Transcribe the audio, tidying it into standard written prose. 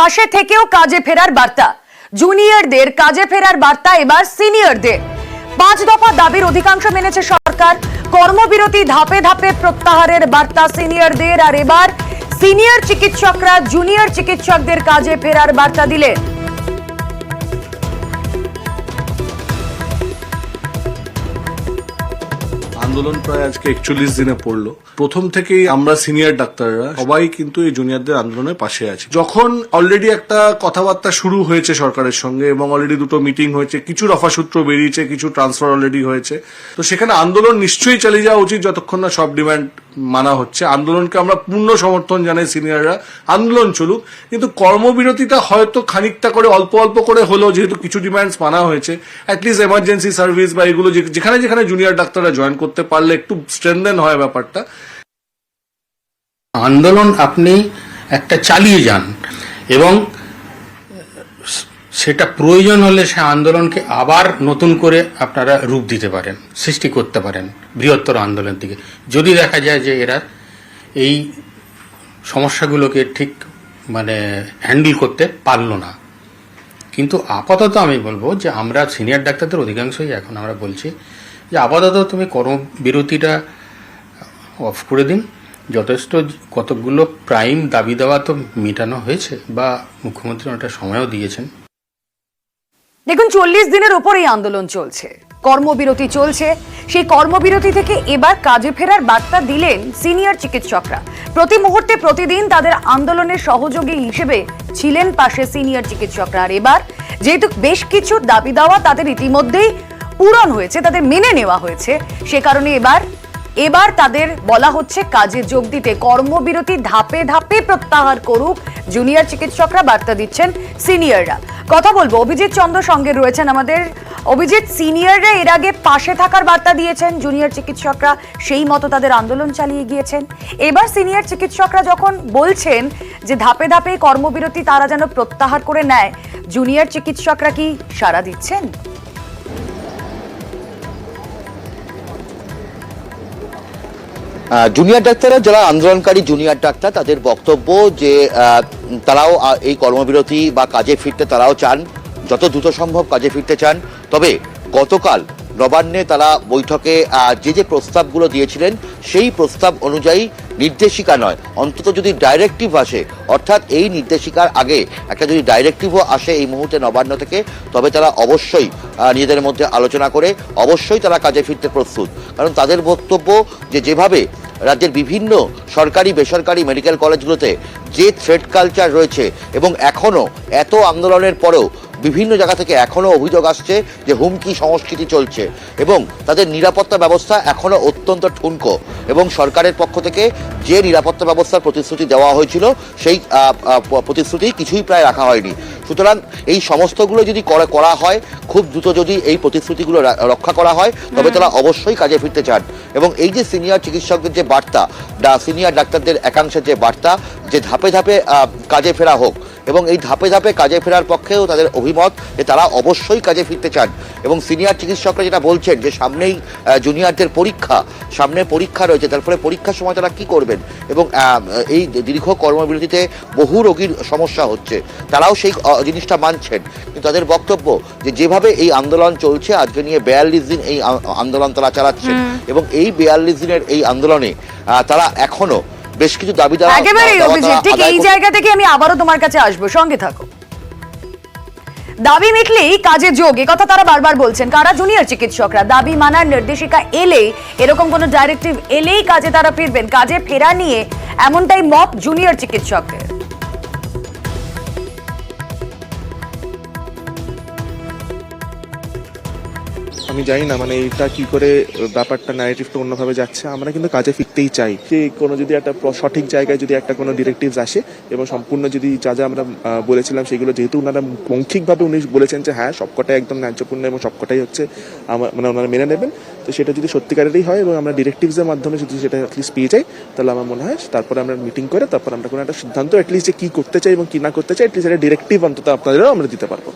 পাশে থেকেও কাজে ফেরার বার্তা, জুনিয়রদের কাজে ফেরার বার্তা এবার সিনিয়রদের। 5 দফা দাবির অধিকাংশ মেনেছে সরকার। কর্মবিরতি ধাপে ধাপে প্রত্যাহারের বার্তা সিনিয়রদের। আর এবার সিনিয়র চিকিৎসকরা জুনিয়র চিকিৎসকদের কাজে ফেরার বার্তা দিলেন। আন্দোলন প্রায় আজকে 41 দিনে পড়লো। প্রথম থেকেই আমরা সিনিয়র ডাক্তাররা সবাই কিন্তু এই জুনিয়রদের আন্দোলনের পাশে আছি। যখন অলরেডি একটা কথাবার্তা শুরু হয়েছে সরকারের সঙ্গে এবং অলরেডি 2টো মিটিং হয়েছে, কিছু রফাসূত্র বেরিয়েছে, কিছু ট্রান্সফার অলরেডি হয়েছে, তো সেখানে আন্দোলন নিশ্চয়ই চালিয়ে যাওয়া উচিত যতক্ষণ না সব ডিমান্ড মানা হচ্ছে। আন্দোলনকে আমরা পূর্ণ সমর্থন জানাই, সিনিয়ররা আন্দোলন চলুক, কিন্তু কর্মবিরতিটা হয়তো খানিকটা করে অল্প অল্প করে হলেও যেহেতু কিছু ডিমান্ডস মানা হয়েছে, অ্যাটলিস্ট এমার্জেন্সি সার্ভিস বা এগুলো যেখানে যেখানে জুনিয়র ডাক্তাররা জয়েন করতে পারলে একটু স্ট্রেনদেন হয় ব্যাপারটা। আন্দোলন আপনি একটা চালিয়ে যান এবং সেটা প্রয়োজন হলে সে আন্দোলনকে আবার নতুন করে আপনারা রূপ দিতে পারেন, সৃষ্টি করতে পারেন বৃহত্তর আন্দোলন থেকে, যদি দেখা যায় যে এরা এই সমস্যাগুলোকে ঠিক হ্যান্ডেল করতে পারলো না। কিন্তু আপাতত আমি বলবো যে আমরা সিনিয়র ডাক্তারদের অধিকাংশই এখন আমরা বলছি যে আপাতত তুমি কর্মবিরতিটা অফ করে দিন। যথেষ্ট কতগুলো প্রাইম দাবি দেওয়া তো মেটানো হয়েছে বা মুখ্যমন্ত্রী অনেকটা সময়ও দিয়েছেন। দেখুন, 40 দিনের উপর এই আন্দোলন চলছে, কর্মবিরতি চলছে। সেই কর্মবিরতি থেকে এবার কাজে ফেরার বার্তা দিলেন সিনিয়র চিকিৎসকরা। প্রতি মুহূর্তে প্রতিদিন তাদের আন্দোলনের সহযোগী হিসেবে ছিলেন পাশে সিনিয়র চিকিৎসকরা। আর এবার যেহেতু বেশ কিছু দাবি দেওয়া তাদের ইতিমধ্যেই পূরণ হয়েছে, তাদের মেনে নেওয়া হয়েছে, সে কারণে এবার তাদের বলা হচ্ছে কাজে যোগ দিতে। কর্মবিরতি ধাপে ধাপে প্রত্যাহার করুক জুনিয়র চিকিৎসকরা, বার্তা দিচ্ছেন সিনিয়ররা। কথা বলবো, অভিজিৎ চন্দ্র সঙ্গে রয়েছেন আমাদের। অভিজিৎ, সিনিয়ররা এর আগে পাশে থাকার বার্তা দিয়েছেন, জুনিয়র চিকিৎসকরা সেই মতো তাদের আন্দোলন চালিয়ে গিয়েছেন। এবার সিনিয়র চিকিৎসকরা যখন বলছেন যে ধাপে ধাপে কর্মবিরতি তারা যেন প্রত্যাহার করে নেয়, জুনিয়র চিকিৎসকরা কি সাড়া দিচ্ছেন? জুনিয়র ডাক্তাররা যারা আন্দোলনকারী জুনিয়র ডাক্তার, তাদের বক্তব্য যে তারাও এই কর্মবিরতি বা কাজে ফিরতে তারাও চান, যত দ্রুত সম্ভব কাজে ফিরতে চান। তবে গতকাল নবান্নে তারা বৈঠকে যে প্রস্তাবগুলো দিয়েছিলেন সেই প্রস্তাব অনুযায়ী নির্দেশিকা নয়, অন্তত যদি ডাইরেক্টিভ আসে, অর্থাৎ এই নির্দেশিকার আগে একটা যদি ডাইরেক্টিভও আসে এই মুহূর্তে নবান্ন থেকে, তবে তারা অবশ্যই নিজেদের মধ্যে আলোচনা করে অবশ্যই তারা কাজে ফিরতে প্রস্তুত। কারণ তাদের বক্তব্য যে যেভাবে রাজ্যের বিভিন্ন সরকারি বেসরকারি মেডিকেল কলেজগুলোতে যে থ্রেড কালচার রয়েছে এবং এখনও এত আন্দোলনের পরেও বিভিন্ন জায়গা থেকে এখনও অভিযোগ আসছে যে হুমকি সংস্কৃতি চলছে এবং তাদের নিরাপত্তা ব্যবস্থা এখনও অত্যন্ত ঠুনকো, এবং সরকারের পক্ষ থেকে যে নিরাপত্তা ব্যবস্থার প্রতিশ্রুতি দেওয়া হয়েছিল সেই প্রতিশ্রুতি কিছুই প্রায় রাখা হয়নি। সুতরাং এই সমস্তগুলো যদি করা হয়, খুব দ্রুত যদি এই প্রতিশ্রুতিগুলো রক্ষা করা হয়, তবে তারা অবশ্যই কাজে ফিরতে চান। এবং এই যে সিনিয়র চিকিৎসকদের যে বার্তা, সিনিয়র ডাক্তারদের একাংশের যে বার্তা যে ধাপে ধাপে কাজে ফেরা হোক, এবং এই ধাপে ধাপে কাজে ফেরার পক্ষেও তাদের অভিমত যে তারা অবশ্যই কাজে ফিরতে চান। এবং সিনিয়র চিকিৎসকরা যেটা বলছেন যে সামনেই জুনিয়রদের সামনে পরীক্ষা রয়েছে, তারপরে পরীক্ষার সময় তারা কি করবেন, এবং এই দীর্ঘ কর্মবিরতিতে বহু রোগীর সমস্যা হচ্ছে, তারাও সেই জিনিসটা মানছেন। কিন্তু তাদের বক্তব্য যে যেভাবে এই আন্দোলন চলছে, আজকে নিয়ে 42 দিন এই আন্দোলন তারা চালাচ্ছেন, এবং এই 42 দিনের এই আন্দোলনে তারা এখনো বেশ কিছু দাবি দেওয়া। একেবারেই অভিজিৎ, ঠিক এই জায়গা থেকে আমি আবারও তোমার কাছে আসবো, সঙ্গে থাকো। দাবি মিটলেই কাজে যোগ, কথা তারা বারবার বলছেন কারা? জুনিয়র চিকিৎসকরা। দাবি মানার নির্দেশিকা এলেই, এরকম কোনো ডাইরেক্টিভ এলেই কাজে তারা ফিরবেন। কাজে ফেরা নিয়ে এমনটাই মত জুনিয়র চিকিৎসকদের। আমি জানি না এটা কি করে ব্যাপারটা ন্যারেটিভটা অন্যভাবে যাচ্ছে। আমরা কিন্তু কাজে ফিরতেই চাই। যে কোনো যদি একটা সঠিক জায়গায় যদি একটা কোনো ডিরেক্টিভস আসে এবং সম্পূর্ণ যদি যা যা আমরা বলেছিলাম সেগুলো, যেহেতু ওনারা মৌখিকভাবে উনি বলেছেন যে হ্যাঁ সবকটাই একদম ন্যায্যপূর্ণ এবং সবকটাই হচ্ছে ওনারা মেনে নেবেন, তো সেটা যদি সত্যিকারেরই হয় এবং আমরা ডিরেক্টিভসের মাধ্যমে যদি সেটা অ্যাটলিস্ট পেয়ে যাই, তাহলে আমার মনে হয় তারপরে আমরা মিটিং করে তারপর আমরা কোনো একটা সিদ্ধান্ত অ্যাটলিস্ট যে কী করতে চাই এবং কী না করতে চাই, অ্যাটলিস্ট একটা ডিরেক্টিভ অন্তত আপনাদেরও আমরা দিতে পারবো।